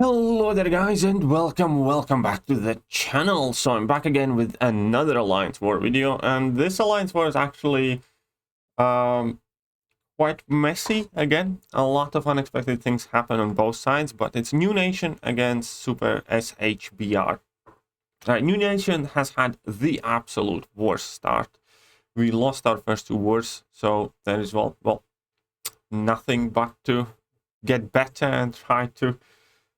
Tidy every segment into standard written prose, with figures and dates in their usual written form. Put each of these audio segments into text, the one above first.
Hello there guys, and welcome back to the channel. So I'm back again with another Alliance War video, and this Alliance War is actually quite messy again. A lot of unexpected things happen on both sides, but it's New Nation against Super SHBR. New Nation has had the absolute worst start. We lost our first two wars, so there is well nothing but to get better and try to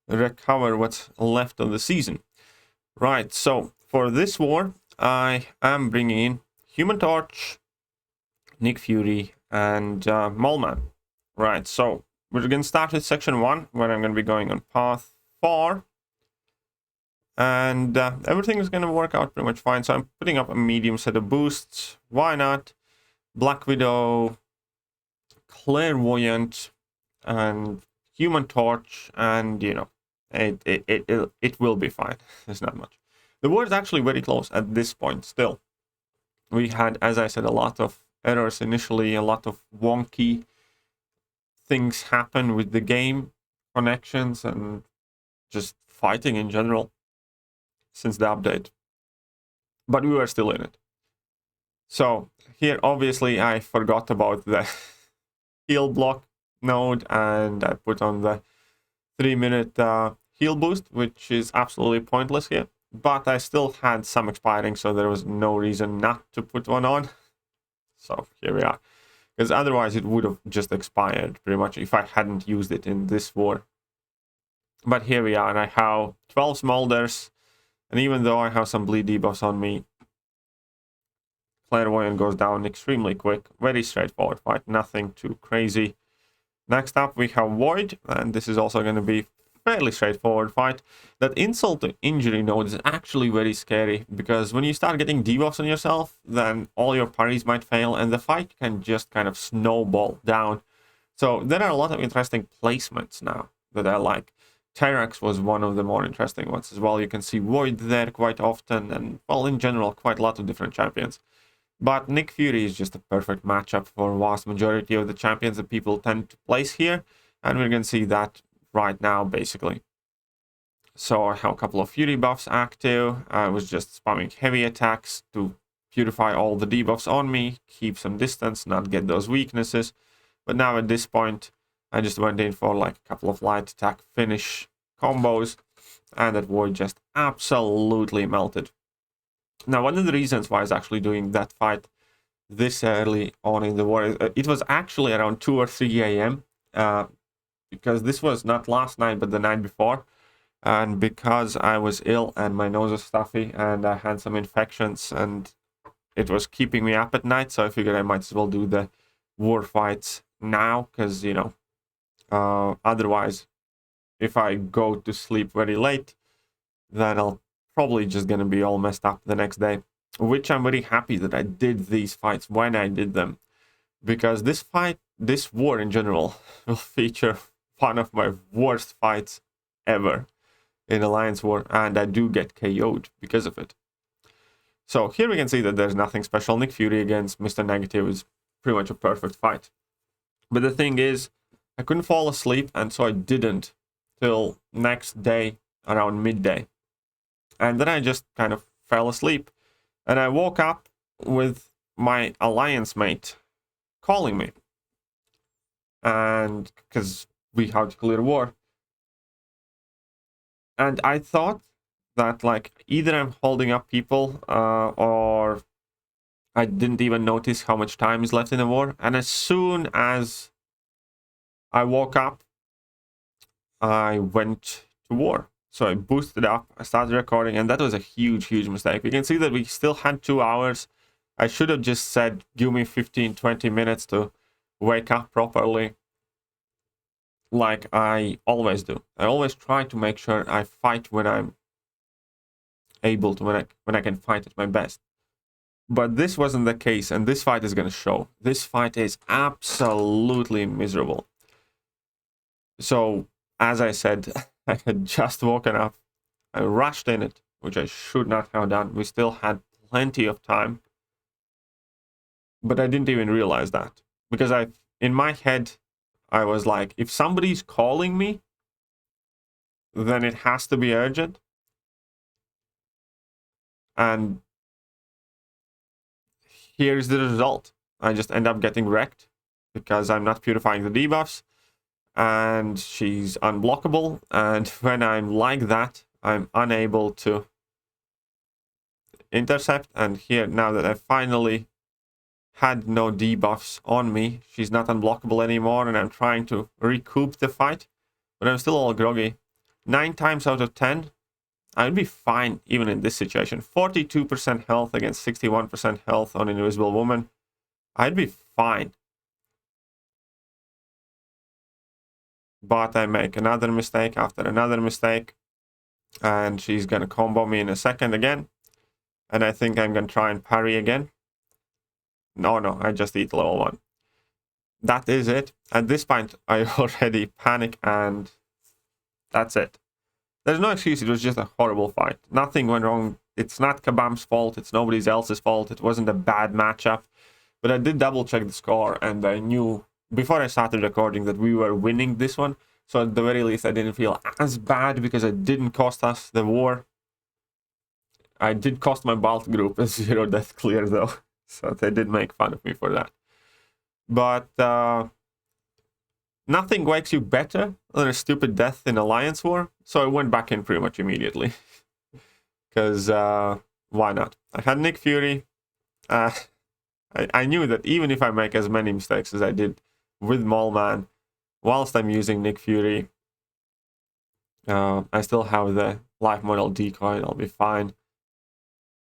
recover what's left of the season. Right, so for this war, I am bringing in Human Torch, Nick Fury, and Mallman. Right, so we're going to start with section 1, where I'm going to be going on path 4. And everything is going to work out pretty much fine. So I'm putting up a medium set of boosts. Why not? Black Widow, Clairvoyant, and Human Torch, and you know, it will be fine. There's not much. The war is actually very close at this point still. We had, as I said, a lot of errors initially, a lot of wonky things happen with the game connections and just fighting in general since the update. But we were still in it. So here, obviously, I forgot about the heal block node, and I put on the 3-minute heal boost, which is absolutely pointless here. But I still had some expiring, so there was no reason not to put one on. So here we are. Because otherwise it would have just expired pretty much if I hadn't used it in this war. But here we are, and I have 12 smolders. And even though I have some bleed debuffs on me, Clairvoyant goes down extremely quick. Very straightforward fight, nothing too crazy. Next up we have Void, and this is also going to be fairly straightforward fight. That insult to injury node is actually very scary, because when you start getting debuffs on yourself, then all your parries might fail, and the fight can just kind of snowball down. So there are a lot of interesting placements now that I like. Tyrax was one of the more interesting ones as well. You can see Void there quite often, and well, in general, quite a lot of different champions. But Nick Fury is just a perfect matchup for a vast majority of the champions that people tend to place here. And we're going to see that right now, basically. So I have a couple of Fury buffs active. I was just spamming heavy attacks to purify all the debuffs on me, keep some distance, not get those weaknesses. But now at this point, I just went in for like a couple of light attack finish combos. And that Void just absolutely melted. Now, one of the reasons why I was actually doing that fight this early on in the war, it was actually around 2 or 3 a.m. Because this was not last night, but the night before. And because I was ill and my nose was stuffy and I had some infections and it was keeping me up at night, so I figured I might as well do the war fights now, because, you know, otherwise, if I go to sleep very late, then I'll probably just gonna be all messed up the next day, which I'm very happy that I did these fights when I did them, because this war in general will feature one of my worst fights ever in Alliance War, and I do get KO'd because of it. So here we can see that there's nothing special. Nick Fury against Mr. Negative is pretty much a perfect fight. But the thing is, I couldn't fall asleep, and so I didn't till next day around midday. And then I just kind of fell asleep. And I woke up with my alliance mate calling me. And because we had to clear war. And I thought that, like, either I'm holding up people or I didn't even notice how much time is left in the war. And as soon as I woke up, I went to war. So I boosted up, I started recording, and that was a huge mistake. You can see that we still had 2 hours. I should have just said, give me 15-20 minutes to wake up properly, like I always do. I always try to make sure I fight when I'm able to, when I can fight at my best. But this wasn't the case, and this fight is going to show. This fight is absolutely miserable. So, as I said, I had just woken up. I rushed in it, which I should not have done. We still had plenty of time. But I didn't even realize that. Because in my head, I was like, if somebody's calling me, then it has to be urgent. And here's the result. I just end up getting wrecked because I'm not purifying the debuffs, and she's unblockable. And when I'm like that, I'm unable to intercept. And here, now that I finally had no debuffs on me, she's not unblockable anymore, and I'm trying to recoup the fight, but I'm still all groggy. 9 times out of 10, I'd be fine even in this situation. 42% health against 61% health on Invisible Woman. I'd be fine. But I make another mistake after another mistake, and she's gonna combo me in a second again. And I think I'm gonna try and parry again. No, I just eat level 1. That is it. At this point, I already panic, and that's it. There's no excuse. It was just a horrible fight. Nothing went wrong. It's not Kabam's fault. It's nobody else's fault. It wasn't a bad matchup. But I did double check the score, and I knew before I started recording that we were winning this one. So at the very least, I didn't feel as bad because it didn't cost us the war. I did cost my Balt group a 0 death clear, though. So they did make fun of me for that. But nothing wakes you better than a stupid death in Alliance War. So I went back in pretty much immediately. Because why not? I had Nick Fury. I knew that even if I make as many mistakes as I did with Mallman, whilst I'm using Nick Fury, I still have the life model decoy. I'll be fine.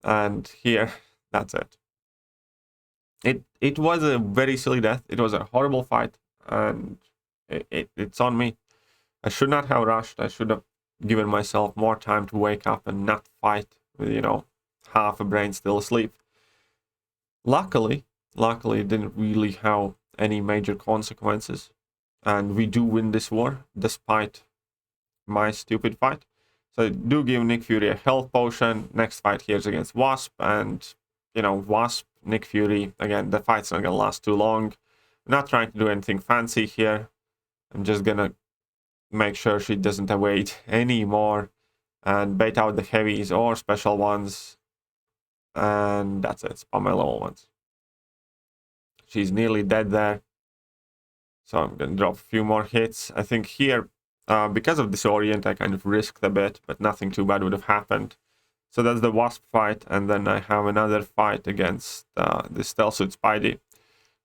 And here, that's it. It was a very silly death. It was a horrible fight, and it's on me. I should not have rushed. I should have given myself more time to wake up and not fight with, half a brain still asleep. Luckily, it didn't really have any major consequences, and we do win this war despite my stupid fight. So I do give Nick Fury a health potion. Next fight here is against Wasp, and Wasp, Nick Fury, again, the fight's not gonna last too long. I'm not trying to do anything fancy here. I'm just gonna make sure she doesn't evade anymore and bait out the heavies or special ones. And that's it. Spam my level 1s. She's nearly dead there. So I'm gonna drop a few more hits. I think here, because of Disorient, I kind of risked a bit, but nothing too bad would have happened. So that's the Wasp fight, and then I have another fight against the Stealth Suit Spidey,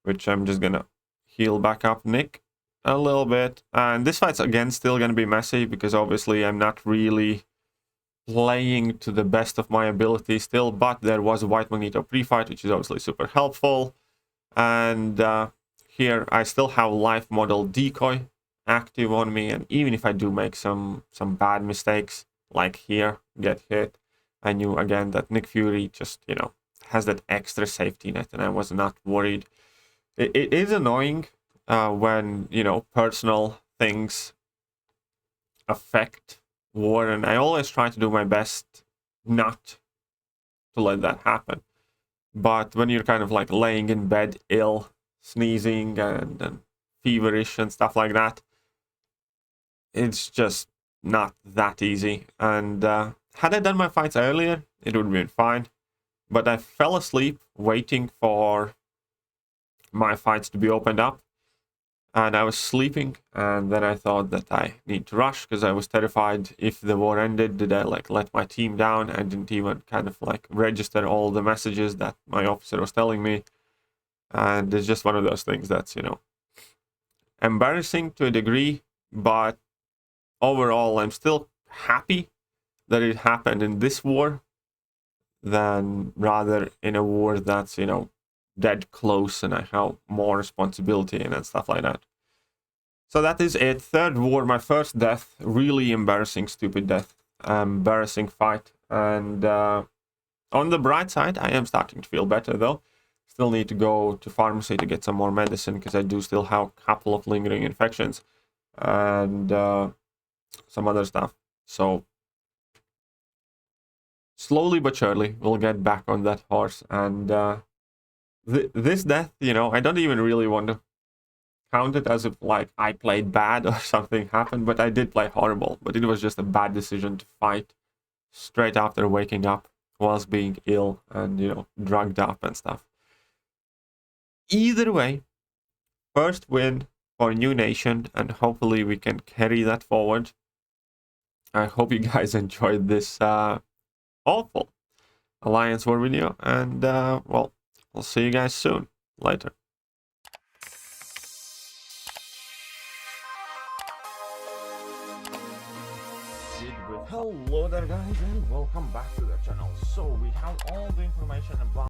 which I'm just gonna heal back up Nick a little bit. And this fight's again still gonna be messy, because obviously I'm not really playing to the best of my ability still, but there was a White Magneto pre-fight, which is obviously super helpful. And here I still have life model decoy active on me, and even if I do make some bad mistakes, like here, get hit, I knew again that Nick Fury just, has that extra safety net, and I was not worried. It is annoying when, personal things affect war, and I always try to do my best not to let that happen. But when you're kind of like laying in bed ill, sneezing and feverish and stuff like that, it's just not that easy. And had I done my fights earlier, it would have been fine. But I fell asleep waiting for my fights to be opened up. And I was sleeping, and then I thought that I need to rush because I was terrified if the war ended, did I let my team down? I didn't even kind of register all the messages that my officer was telling me. And it's just one of those things that's, embarrassing to a degree, but overall I'm still happy that it happened in this war than rather in a war that's, dead close and I have more responsibility and stuff like that. So that is it. Third war, my first death. Really embarrassing, stupid death. Embarrassing fight. And on the bright side, I am starting to feel better though. Still need to go to pharmacy to get some more medicine because I do still have a couple of lingering infections and some other stuff. So slowly but surely we'll get back on that horse. And this death, I don't even really want to count it as if like I played bad or something happened, but I did play horrible. But it was just a bad decision to fight straight after waking up whilst being ill and, you know, drugged up and stuff. Either way, first win for New Nation, and hopefully we can carry that forward. I hope you guys enjoyed this awful Alliance War video, and well, I'll see you guys soon. Later. Hello there guys, and welcome back to the channel. So we have all the information about